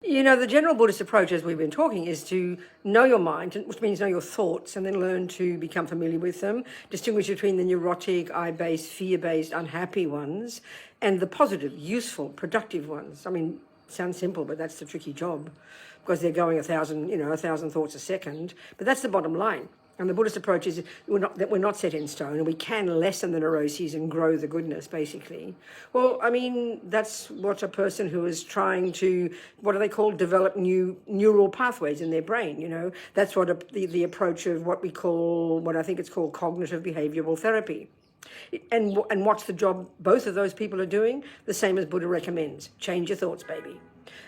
The general Buddhist approach, as we've been talking, is to know your mind, which means know your thoughts, and then learn to become familiar with them, distinguish between the neurotic, I-based, fear-based, unhappy ones, and the positive, useful, productive ones. I mean, sounds simple, but that's the tricky job, because they're going 1,000 thoughts a second. But that's the bottom line. And the Buddhist approach is that we're not set in stone, and we can lessen the neuroses and grow the goodness, basically. Well, I mean, that's what a person who is trying to, what do they call, develop new neural pathways in their brain, That's what the approach of what I think it's called cognitive behavioral therapy. And what's the job both of those people are doing? The same as Buddha recommends. Change your thoughts, baby.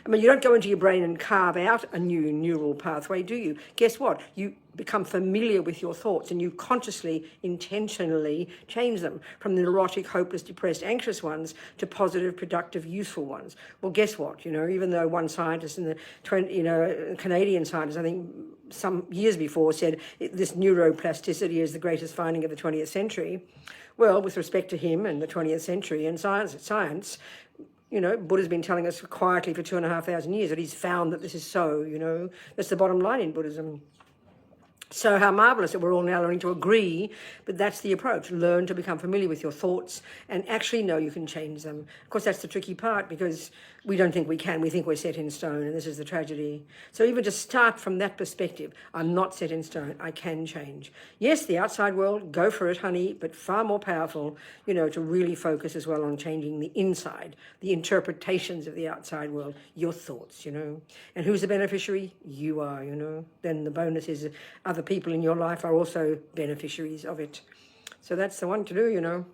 I mean, you don't go into your brain and carve out a new neural pathway, do you? Guess what? You become familiar with your thoughts and you consciously, intentionally change them from the neurotic, hopeless, depressed, anxious ones to positive, productive, useful ones. Well, guess what? Even though one scientist in a Canadian scientist, I think some years before, said this neuroplasticity is the greatest finding of the 20th century. Well, with respect to him and the 20th century and science, Buddha's been telling us quietly for 2,500 years that he's found that this is so, That's the bottom line in Buddhism. So how marvellous that we're all now learning to agree, but that's the approach. Learn to become familiar with your thoughts and actually know you can change them. Of course, that's the tricky part because we don't think we can. We think we're set in stone, and this is the tragedy. So even to start from that perspective, I'm not set in stone. I can change. Yes, the outside world, go for it, honey, but far more powerful, to really focus as well on changing the inside, the interpretations of the outside world, your thoughts, And who's the beneficiary? You are, Then the bonus is other people in your life are also beneficiaries of it. So that's the one to do,